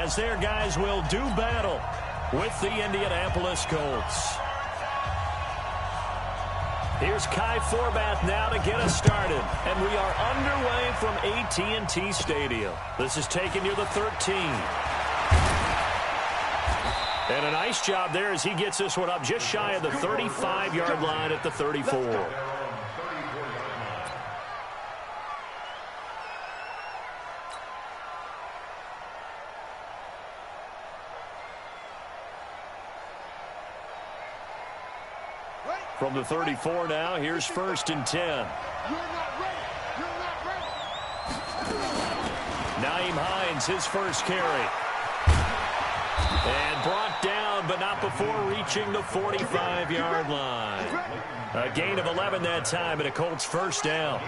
as their guys will do battle with the Indianapolis Colts. Here's Kai Forbath now to get us started. And we are underway from AT&T Stadium. This is taken near the 13. And a nice job there as he gets this one up just shy of the 35-yard line at the 34. From the 34 now, here's 1st and 10. Nyheim Hines, his first carry. And brought down, but not before reaching the 45-yard line. A gain of 11 that time, and a Colts first down.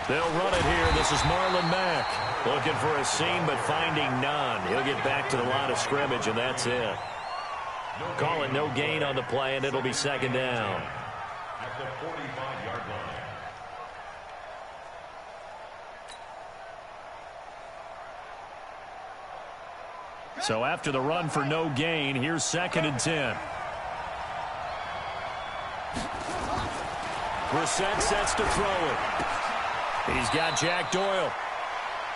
They'll run it here. This is Marlon Mack. Looking for a seam, but finding none. He'll get back to the line of scrimmage, and that's it. Call it no gain on the play, and it'll be 2nd down. At the 45-yard line. So after the run for no gain, here's 2nd and 10. Brissett sets to throw it. He's got Jack Doyle.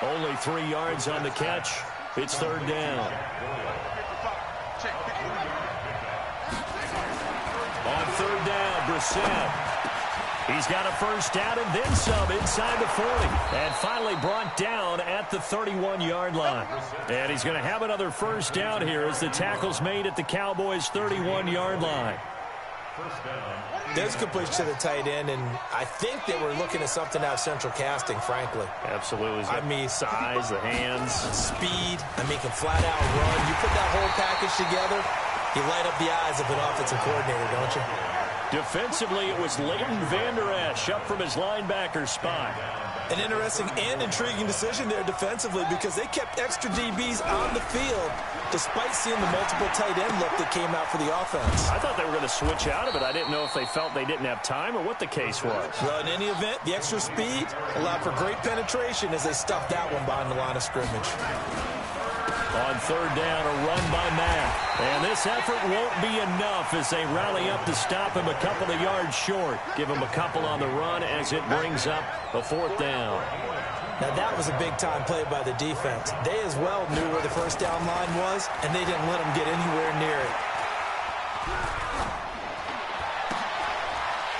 Only 3 yards on the catch. It's 3rd down. On 3rd down, Brissett. He's got a first down and then some inside the 40. And finally brought down at the 31-yard line. And he's going to have another first down here as the tackle's made at the Cowboys' 31-yard line. There's completion to the tight end, and I think they were looking at something out of central casting, frankly. Absolutely. I mean, size, the hands. Speed. I mean, can flat out run. You put that whole package together, you light up the eyes of an offensive coordinator, don't you? Defensively, it was Leighton Vander Esch up from his linebacker spot. An interesting and intriguing decision there defensively because they kept extra DBs on the field despite seeing the multiple tight end look that came out for the offense. I thought they were going to switch out of it. I didn't know if they felt they didn't have time or what the case was. Well, in any event, the extra speed allowed for great penetration as they stuffed that one behind the line of scrimmage. On 3rd down, a run by Mack. And this effort won't be enough as they rally up to stop him a couple of yards short. Give him a couple on the run as it brings up a 4th down. Now, that was a big-time play by the defense. They as well knew where the first down line was, and they didn't let them get anywhere near it.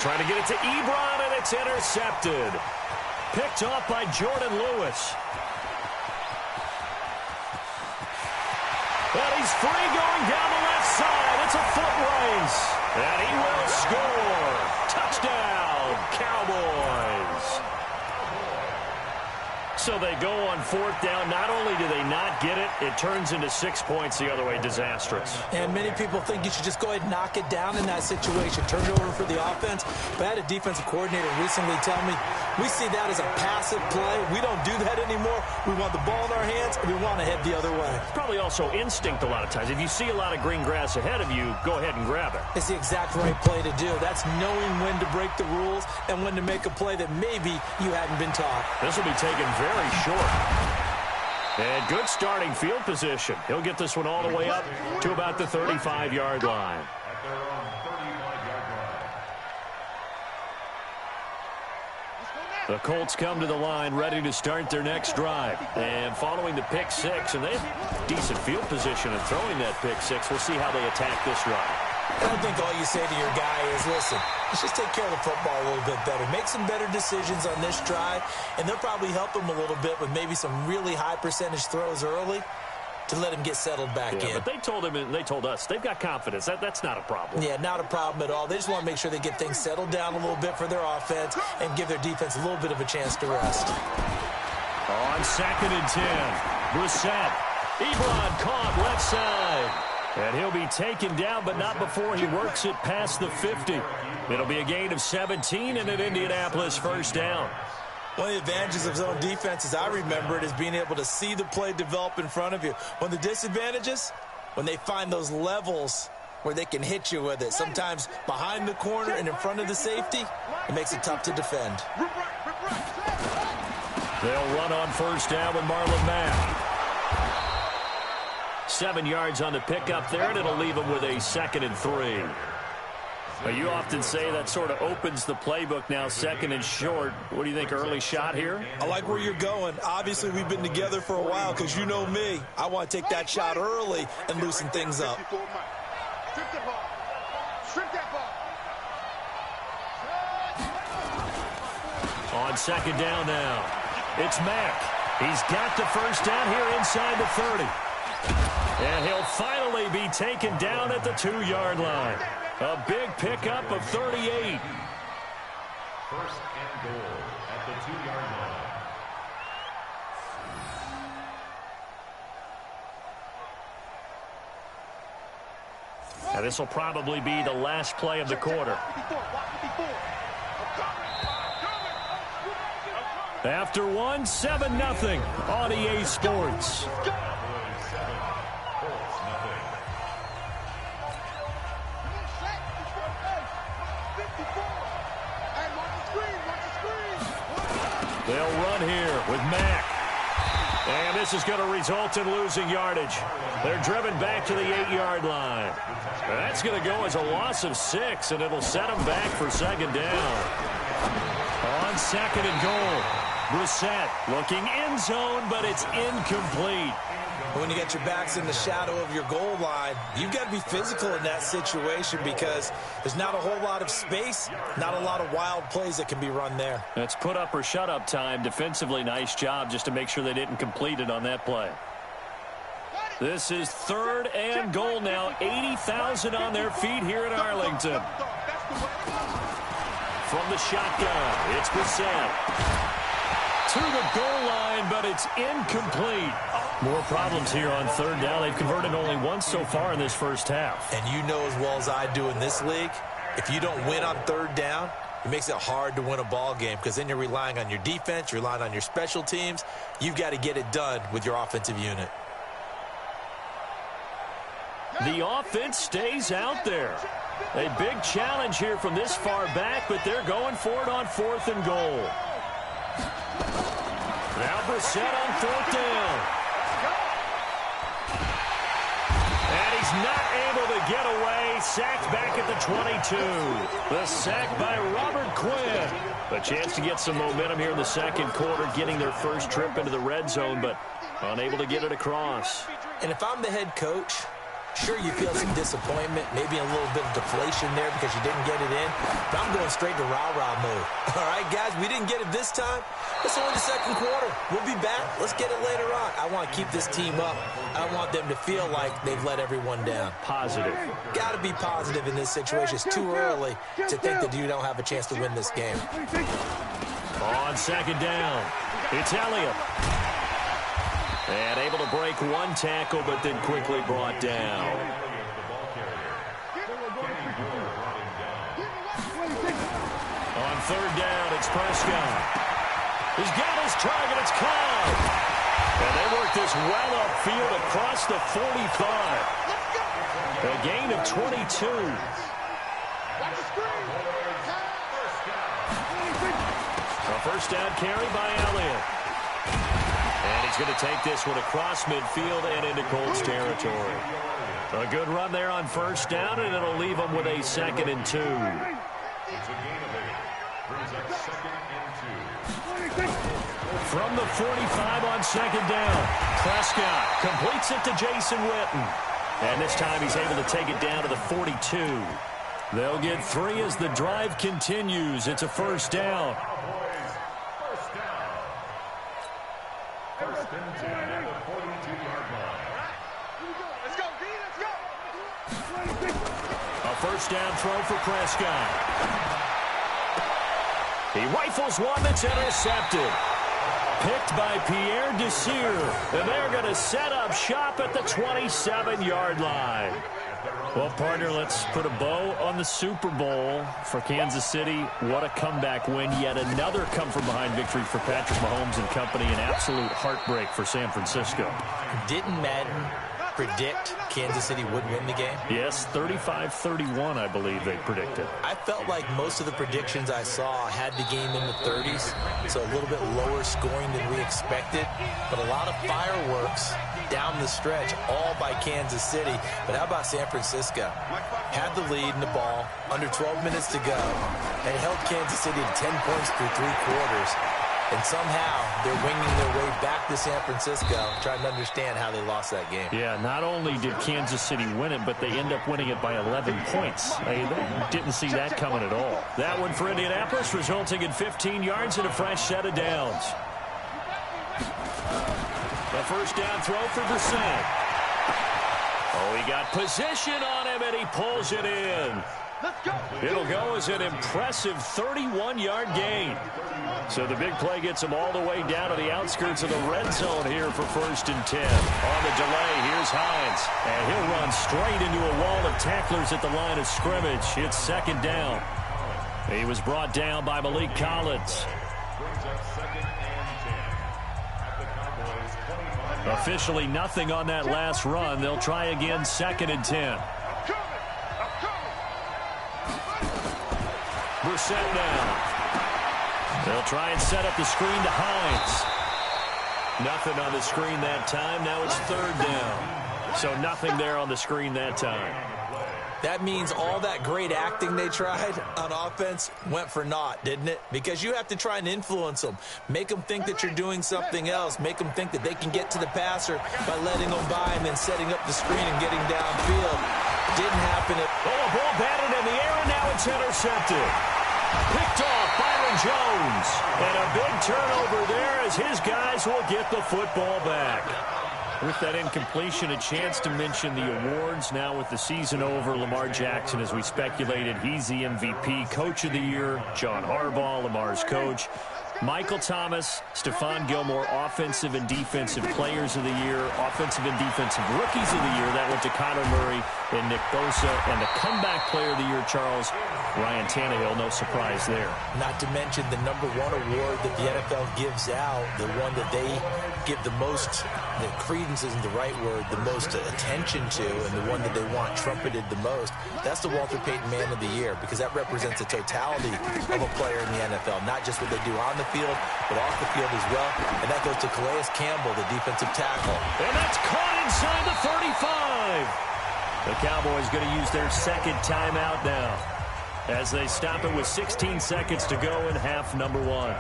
Trying to get it to Ebron, and it's intercepted. Picked off by Jordan Lewis. And he's free going down the left side. It's a foot race. And he will score. Touchdown, Cowboys. So they go on 4th down. Not only do they not get it, it turns into 6 points the other way. Disastrous. And many people think you should just go ahead and knock it down in that situation. Turn it over for the offense. But I had a defensive coordinator recently tell me, we see that as a passive play. We don't do that anymore. We want the ball in our hands, and we want to head the other way. Probably also instinct a lot of times. If you see a lot of green grass ahead of you, go ahead and grab it. It's the exact right play to do. That's knowing when to break the rules and when to make a play that maybe you hadn't been taught. This will be taken very short. And good starting field position. He'll get this one all the way up to about the 35-yard line. The Colts come to the line ready to start their next drive. And following the pick 6, and they have decent field position in throwing that pick 6. We'll see how they attack this drive. I don't think all you say to your guy is, listen, let's just take care of the football a little bit better. Make some better decisions on this drive, and they'll probably help him a little bit with maybe some really high percentage throws early to let him get settled back in. But they told him and they told us they've got confidence. That's not a problem. Yeah, not a problem at all. They just want to make sure they get things settled down a little bit for their offense and give their defense a little bit of a chance to rest. On 2nd and 10, Brissett. Ebron caught left side. And he'll be taken down, but not before he works it past the 50. It'll be a gain of 17 and an Indianapolis first down. One of the advantages of zone defense, as I remember it, is being able to see the play develop in front of you. One of the disadvantages, when they find those levels where they can hit you with it. Sometimes behind the corner and in front of the safety, it makes it tough to defend. They'll run on first down with Marlon Mack. 7 yards on the pickup there, and it'll leave them with a 2nd and 3. But you often say that sort of opens the playbook now, 2nd and short. What do you think, early shot here? I like where you're going. Obviously, we've been together for a while because you know me. I want to take that shot early and loosen things up. On 2nd down now, it's Mack. He's got the first down here inside the 30. And he'll finally be taken down at the 2-yard line. A big pickup of 38. 1st and goal at the 2-yard line. And this will probably be the last play of the quarter. After one, 7-0 on EA Sports. They'll run here with Mack. And this is going to result in losing yardage. They're driven back to the 8-yard line. That's going to go as a loss of 6, and it'll set them back for 2nd down. On 2nd and goal, Brissett looking end zone, but it's incomplete. When you get your backs in the shadow of your goal line, you've got to be physical in that situation because there's not a whole lot of space, not a lot of wild plays that can be run there. It's put up or shut up time. Defensively, nice job just to make sure they didn't complete it on that play. This is 3rd and goal now. 80,000 on their feet here in Arlington. From the shotgun, it's Brissett. To the goal line, but it's incomplete. More problems here on 3rd down. They've converted only once so far in this first half. And you know as well as I do in this league, if you don't win on 3rd down, it makes it hard to win a ball game because then you're relying on your defense, you're relying on your special teams. You've got to get it done with your offensive unit. The offense stays out there. A big challenge here from this far back, but they're going for it on 4th and goal. Now Brissett on 4th down. And he's not able to get away. Sacked back at the 22. The sack by Robert Quinn. A chance to get some momentum here in the 2nd quarter, getting their first trip into the red zone, but unable to get it across. And if I'm the head coach, sure, you feel some disappointment, maybe a little bit of deflation there because you didn't get it in. But I'm going straight to rah-rah mode. All right, guys, we didn't get it this time. It's only the 2nd quarter. We'll be back. Let's get it later on. I want to keep this team up. I don't want them to feel like they've let everyone down. Positive. Got to be positive in this situation. It's too early to think that you don't have a chance to win this game. On 2nd down, it's Elliott. And able to break one tackle, but then quickly brought down. On 3rd down, it's Prescott. He's got his target. It's caught. And they work this well upfield across the 45. A gain of 22. A first down carry by Elliott. And he's going to take this one across midfield and into Colts territory. A good run there on 1st down, and it'll leave them with a 2nd and 2. It's a gain of 8. Brings up 2nd and 2. From the 45 on 2nd down, Prescott completes it to Jason Witten. And this time he's able to take it down to the 42. They'll get 3 as the drive continues. It's a first down. First and 10 at the 42-yard line. A first down throw for Prescott. He rifles one that's intercepted. Picked by Pierre Desir. And they're going to set up shop at the 27-yard line. Well, partner, let's put a bow on the Super Bowl for Kansas City. What a comeback win. Yet another come-from-behind victory for Patrick Mahomes and company. An absolute heartbreak for San Francisco. Didn't Madden predict Kansas City would win the game? Yes, 35-31, I believe they predicted. I felt like most of the predictions I saw had the game in the 30s, so a little bit lower scoring than we expected, but a lot of fireworks down the stretch, all by Kansas City. But how about San Francisco? Had the lead in the ball, under 12 minutes to go, and held Kansas City to 10 points through 3 quarters. And somehow they're winging their way back to San Francisco, trying to understand how they lost that game. Yeah, not only did Kansas City win it, but they end up winning it by 11 points. They didn't see that coming at all. That one for Indianapolis, resulting in 15 yards and a fresh set of downs. The first down throw for Brissett. Oh, he got position on him, and he pulls it in. It'll go as an impressive 31-yard gain. So the big play gets him all the way down to the outskirts of the red zone here for 1st and 10. On the delay, here's Hines. And he'll run straight into a wall of tacklers at the line of scrimmage. It's 2nd down. He was brought down by Malik Collins. Officially nothing on that last run. They'll try again, 2nd and 10. Brissett now. They'll try and set up the screen to Hines. Nothing on the screen that time. Now it's 3rd down. So nothing there on the screen that time. That means all that great acting they tried on offense went for naught, didn't it? Because you have to try and influence them. Make them think that you're doing something else. Make them think that they can get to the passer by letting them by and then setting up the screen and getting downfield. Didn't happen. Oh, ball batted in the air, and now it's intercepted. Picked off Byron Jones. And a big turnover there as his guys will get the football back. With that incompletion, a chance to mention the awards. Now with the season over, Lamar Jackson, as we speculated, he's the MVP, Coach of the Year. John Harbaugh, Lamar's coach. Michael Thomas, Stephon Gilmore, Offensive and Defensive Players of the Year, Offensive and Defensive Rookies of the Year. That went to Kyler Murray and Nick Bosa. And the Comeback Player of the Year, Charles, Ryan Tannehill. No surprise there. Not to mention the #1 award that the NFL gives out, the one that they give the most, the credence isn't the right word, the most attention to, and the one that they want trumpeted the most. That's the Walter Payton Man of the Year, because that represents the totality of a player in the NFL, not just what they do on the field, but off the field as well. And that goes to Calais Campbell, the defensive tackle. And that's caught inside the 35. The Cowboys going to use their 2nd timeout now as they stop it with 16 seconds to go in half number 1.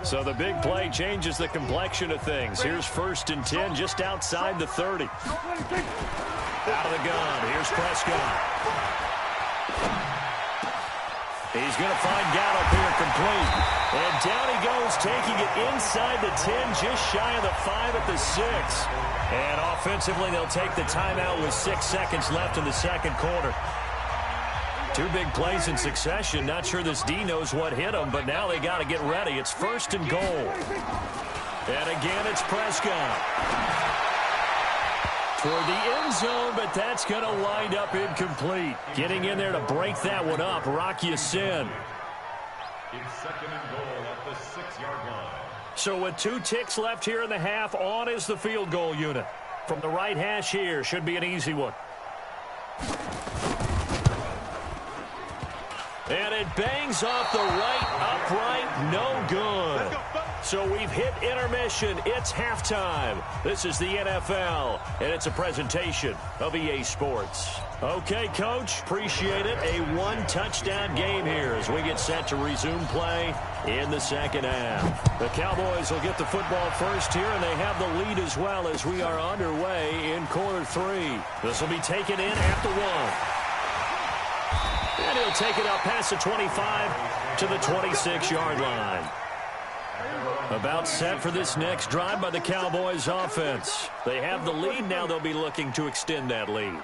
So the big play changes the complexion of things. Here's 1st and 10 just outside the 30. Out of the gun. Here's Prescott. He's going to find Gallup here complete. And down he goes, taking it inside the 10, just shy of the 5 at the 6. And offensively, they'll take the timeout with 6 seconds left in the 2nd quarter. 2 big plays in succession. Not sure this D knows what hit him, but now they got to get ready. It's 1st and goal. And again, it's Prescott. Toward the end zone, but that's going to wind up incomplete. Getting in there to break that one up, Rock Ya-Sin. It's 2nd and goal at the 6-yard line. So with 2 ticks left here in the half, on is the field goal unit. From the right hash here, should be an easy one. And it bangs off the right upright, no good. So we've hit intermission. It's halftime. This is the NFL, and it's a presentation of EA Sports. Okay, Coach, appreciate it. A 1-touchdown game here as we get set to resume play in the 2nd half. The Cowboys will get the football first here, and they have the lead as well as we are underway in quarter 3. This will be taken in at the 1. And he'll take it up past the 25 to the 26-yard line. About set for this next drive by the Cowboys offense. They have the lead. Now they'll be looking to extend that lead.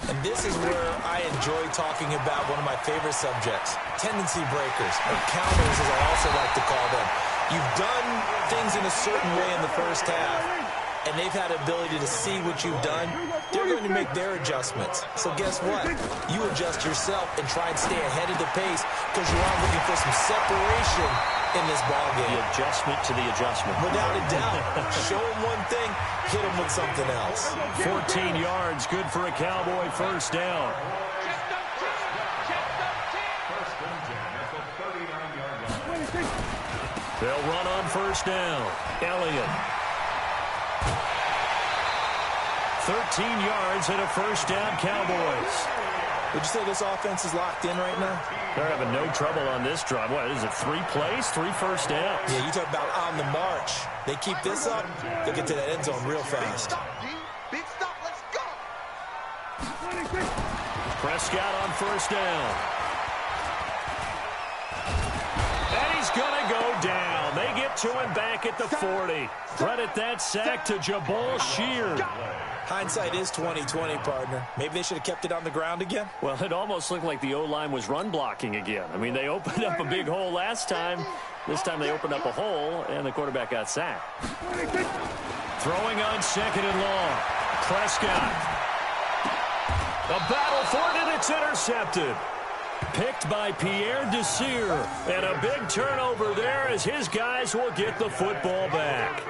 And this is where I enjoy talking about one of my favorite subjects, tendency breakers, or counters as I also like to call them. You've done things in a certain way in the first half. and they've had the ability to see what you've done, they're going to make their adjustments. So guess what? You adjust yourself and try and stay ahead of the pace because you are looking for some separation in this ball game. The adjustment to the adjustment. Without a doubt. Show them one thing, hit them with something else. 14 yards, good for a Cowboy first down. They'll run on first down. Elliott. 13 yards and a first down, Cowboys. Would you say this offense is locked in right now? They're having no trouble on this drive. What is it, 3 plays, 3 first downs? Yeah, you talk about on the march. They keep this up, they'll get to that end zone real fast. Big stop, let's go. Prescott on first down. And he's going to go down. They get to him back at the 40. Credit that sack to Jabal Sheard. Hindsight is 20/20, partner. Maybe they should have kept it on the ground again. Well, it almost looked like the O-line was run blocking again. I mean, they opened up a big hole last time. This time they opened up a hole, and the quarterback got sacked. Throwing on second and long. Prescott. A battle for it, and it's intercepted. Picked by Pierre Desir. And a big turnover there as his guys will get the football back.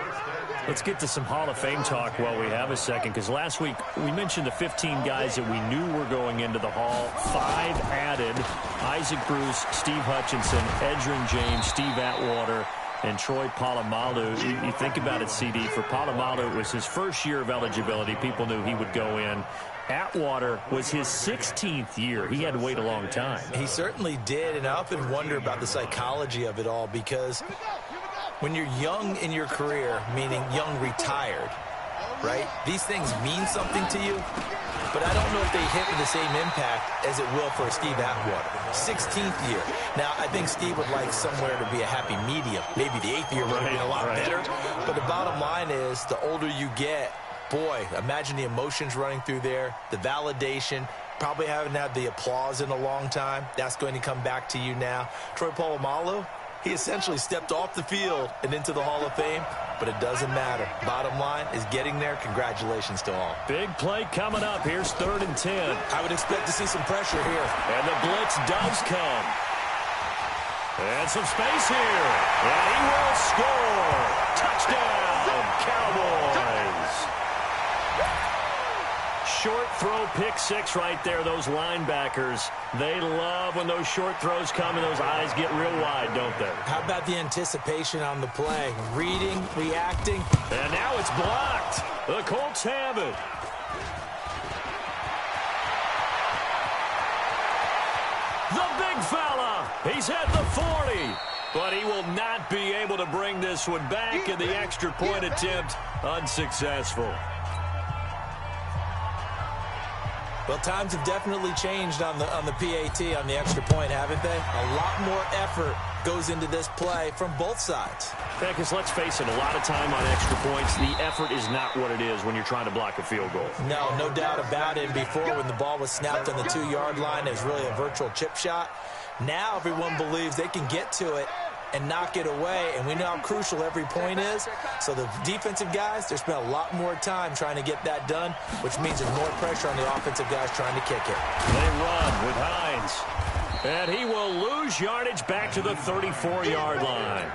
Let's get to some Hall of Fame talk while we have a second, because last week we mentioned the 15 guys that we knew were going into the Hall. 5 added: Isaac Bruce, Steve Hutchinson, Edgerrin James, Steve Atwater, and Troy Polamalu. You think about it, CD, for Polamalu, it was his first year of eligibility. People knew he would go in. Atwater was his 16th year. He had to wait a long time. He certainly did, and I often wonder about the psychology of it all, because when you're young in your career, meaning young retired, right, these things mean something to you, but I don't know if they hit with the same impact as it will for Steve Atwater. 16th year. Now, I think Steve would like somewhere to be a happy medium. Maybe the 8th year would have been a lot better, but the bottom line is the older you get, boy, imagine the emotions running through there, the validation, probably haven't had the applause in a long time. That's going to come back to you now. Troy Polamalu, he essentially stepped off the field and into the Hall of Fame, but it doesn't matter. Bottom line is getting there. Congratulations to all. Big play coming up. Here's 3rd and 10. I would expect to see some pressure here. And the blitz does come. And some space here. And he will score. Touchdown, Cowboys. Short throw, pick 6 right there. Those linebackers, they love when those short throws come and those eyes get real wide, don't they? How about the anticipation on the play? Reading, reacting. And now it's blocked. The Colts have it. The big fella. He's at the 40. But he will not be able to bring this one back, and the extra point attempt unsuccessful. Well, times have definitely changed on the PAT, on the extra point, haven't they? A lot more effort goes into this play from both sides. Yeah, because let's face it, a lot of time on extra points, the effort is not what it is when you're trying to block a field goal. No doubt about it. And before, when the ball was snapped on the 2-yard line, it was really a virtual chip shot. Now everyone believes they can get to it and knock it away, and we know how crucial every point is. So the defensive guys, they spent a lot more time trying to get that done, which means there's more pressure on the offensive guys trying to kick it. They run with Hines, and he will lose yardage back to the 34-yard line.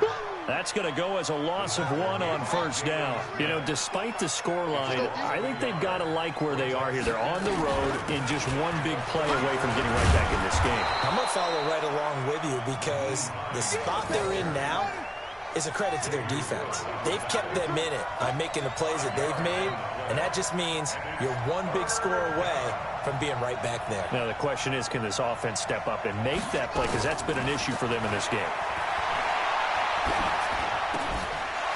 That's going to go as a loss of 1 on first down. You know, despite the scoreline, I think they've got to like where they are here. They're on the road and just one big play away from getting right back in this game. I'm going to follow right along with you, because the spot they're in now is a credit to their defense. They've kept them in it by making the plays that they've made, and that just means you're one big score away from being right back there. Now, the question is, can this offense step up and make that play? Because that's been an issue for them in this game.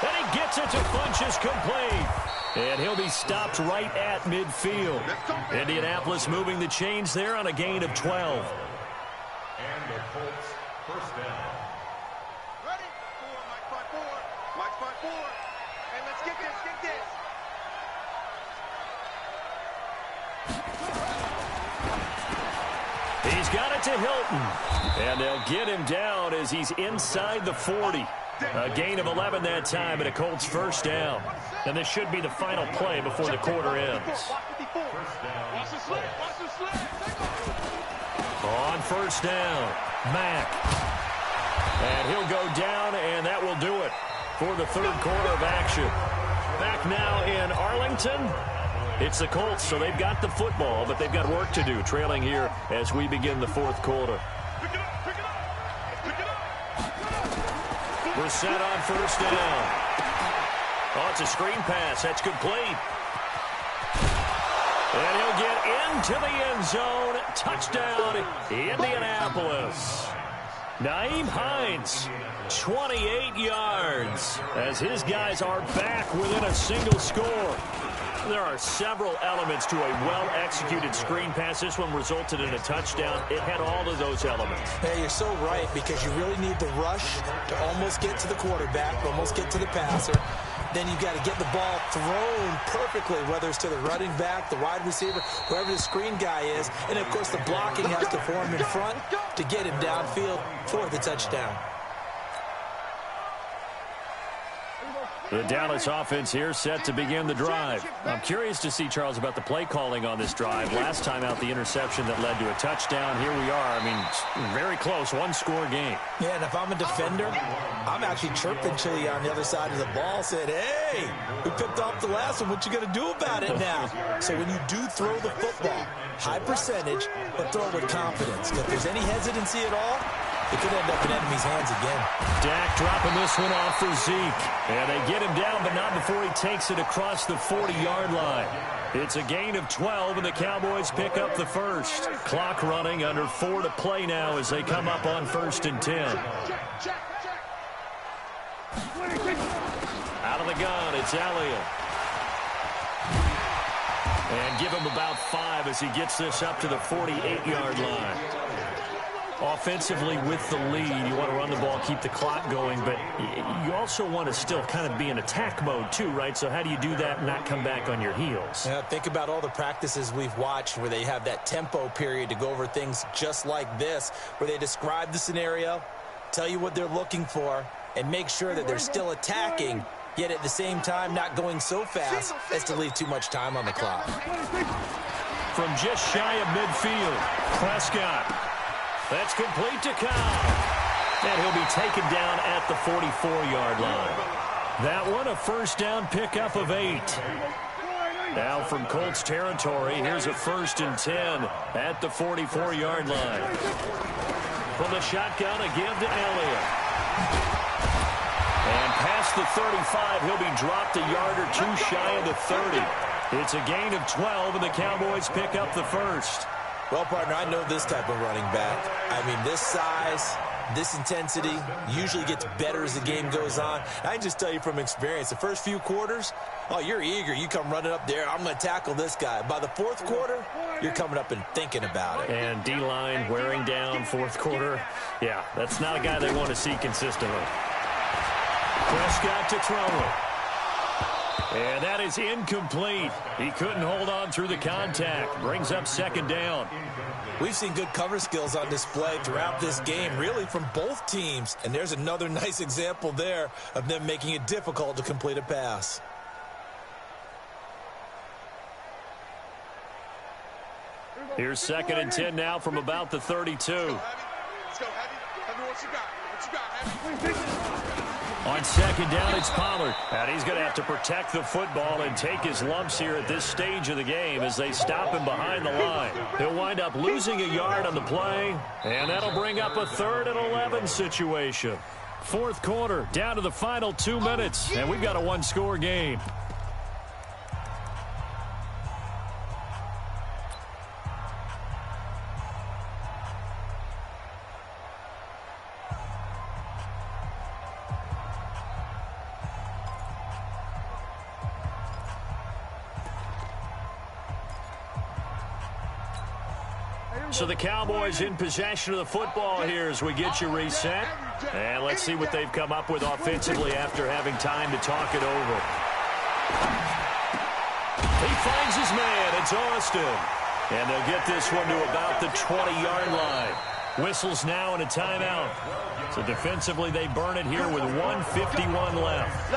And he gets it to Funchess complete. And he'll be stopped right at midfield. Indianapolis moving the chains there on a gain of 12. And the Colts first down. Ready? 4, Mike 5-4. Mike 5-4. And let's get this, He's got it to Hilton. And they'll get him down as he's inside the 40. A gain of 11 that time, and a Colts first down. And this should be the final play before the quarter ends. On first down, Mack. And he'll go down, and that will do it for the third quarter of action. Back now in Arlington. It's the Colts, so they've got the football, but they've got work to do, trailing here as we begin the fourth quarter. We're set on first down. Oh, it's a screen pass. That's complete. And he'll get into the end zone. Touchdown, Indianapolis. Nyheim Hines, 28 yards, as his guys are back within a single score. There are several elements to a well-executed screen pass. This one resulted in a touchdown. It had all of those elements. Hey, you're so right, because you really need the rush to almost get to the quarterback, almost get to the passer. Then you've got to get the ball thrown perfectly, whether it's to the running back, the wide receiver, whoever the screen guy is. And, of course, the blocking has to form in front to get him downfield for the touchdown. The Dallas offense here set to begin the drive. I'm curious to see, Charles, about the play calling on this drive. Last time out, the interception that led to a touchdown. Here we are. I mean, very close, one-score game. Yeah, and if I'm a defender, I'm actually chirping Chili on the other side of the ball, saying, hey, we picked off the last one. What you going to do about it now? So when you do throw the football, high percentage, but throw it with confidence. If there's any hesitancy at all, it could end up in enemy's hands again. Dak dropping this one off for Zeke. And they get him down, but not before he takes it across the 40-yard line. It's a gain of 12, and the Cowboys pick up the first. Clock running, under 4 to play now as they come up on 1st and 10. Out of the gun, it's Elliott. And give him about 5 as he gets this up to the 48-yard line. Offensively with the lead, you want to run the ball, keep the clock going, but you also want to still kind of be in attack mode too, right? So how do you do that and not come back on your heels? Yeah, think about all the practices we've watched where they have that tempo period to go over things just like this, where they describe the scenario, tell you what they're looking for, and make sure that they're still attacking, yet at the same time not going so fast as to leave too much time on the clock. From just shy of midfield, Prescott. That's complete to Cobb. And he'll be taken down at the 44-yard line. That one, a first down pickup of 8. Now from Colts territory, here's a 1st and 10 at the 44-yard line. From the shotgun, a give to Elliott. And past the 35, he'll be dropped a yard or 2 shy of the 30. It's a gain of 12, and the Cowboys pick up the first. Well, partner, I know this type of running back. I mean, this size, this intensity usually gets better as the game goes on. I can just tell you from experience, the first few quarters, oh, you're eager. You come running up there, I'm going to tackle this guy. By the 4th quarter, you're coming up and thinking about it. And D-line wearing down 4th quarter. Yeah, that's not a guy they want to see consistently. Prescott to throw it. And that is incomplete. He couldn't hold on through the contact. Brings up 2nd down. We've seen good cover skills on display throughout this game, really from both teams. And there's another nice example there of them making it difficult to complete a pass. Here's 2nd and 10 now from about the 32. Let's go, Heavy. Heavy, what you got? What you got, Heavy? On 2nd down, it's Pollard. And he's going to have to protect the football and take his lumps here at this stage of the game as they stop him behind the line. He'll wind up losing a yard on the play, and that'll bring up a 3rd and 11 situation. 4th quarter, down to the final 2 minutes, and we've got a 1-score game. So the Cowboys in possession of the football here as we get you reset. And let's see what they've come up with offensively after having time to talk it over. He finds his man. It's Austin. And they'll get this one to about the 20-yard line. Whistles now and a timeout. So defensively they burn it here with 1:51 left.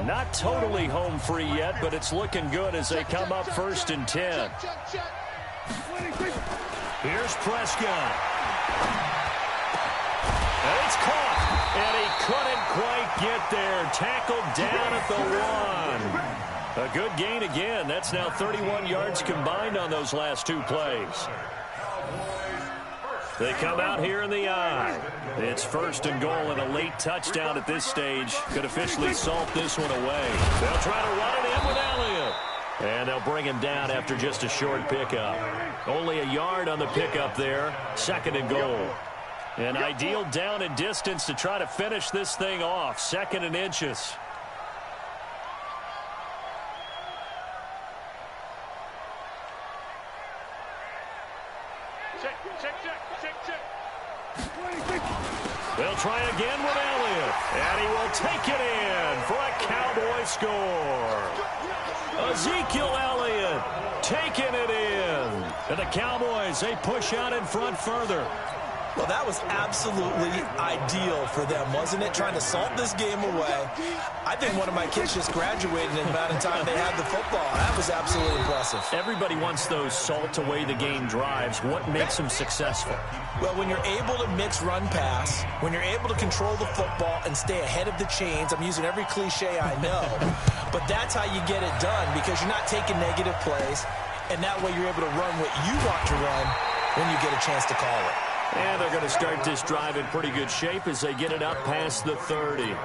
Not totally home free yet, but it's looking good as they come up 1st and 10. Here's Prescott. And it's caught, and he couldn't quite get there. Tackled down at the 1. A good gain again. That's now 31 yards combined on those last 2 plays. They come out here in the eye. It's 1st and goal, and a late touchdown at this stage could officially salt this one away. They'll try to run it in with Elliott. And they'll bring him down after just a short pickup. Only a yard on the pickup there. 2nd and goal. An ideal down and distance to try to finish this thing off. 2nd and inches. They'll try again with Elliott. And he will take it in for a Cowboy score. Ezekiel Elliott taking it in. And the Cowboys, they push out in front further. Well, that was absolutely ideal for them, wasn't it? Trying to salt this game away. I think one of my kids just graduated in the amount of time they had the football. That was absolutely impressive. Everybody wants those salt away the game drives. What makes them successful? Well, when you're able to mix run-pass, when you're able to control the football and stay ahead of the chains, I'm using every cliche I know, but that's how you get it done because you're not taking negative plays, and that way you're able to run what you want to run when you get a chance to call it. And they're going to start this drive in pretty good shape as they get it up past the 30.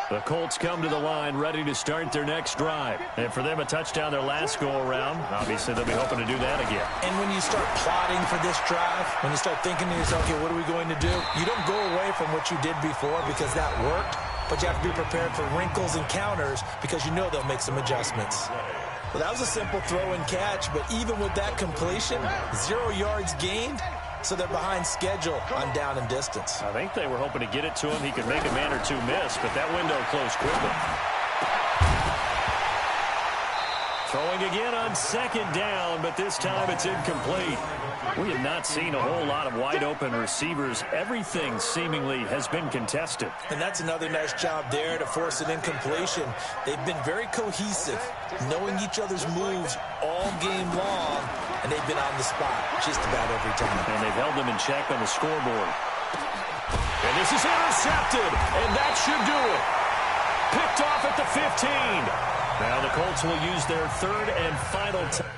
The Colts come to the line ready to start their next drive. And for them, a touchdown their last go-around. Obviously, they'll be hoping to do that again. And when you start plotting for this drive, when you start thinking to yourself, okay, what are we going to do? You don't go away from what you did before because that worked, but you have to be prepared for wrinkles and counters because you know they'll make some adjustments. Well, that was a simple throw and catch, but even with that completion, 0 yards gained, so they're behind schedule on down and distance. I think they were hoping to get it to him. He could make a man or two miss, but that window closed quickly. Throwing again on 2nd down, but this time it's incomplete. We have not seen a whole lot of wide-open receivers. Everything seemingly has been contested. And that's another nice job there to force an incompletion. They've been very cohesive, knowing each other's moves all game long, and they've been on the spot just about every time. And they've held them in check on the scoreboard. And this is intercepted, and that should do it. Picked off at the 15. Now the Colts will use their 3rd and final time.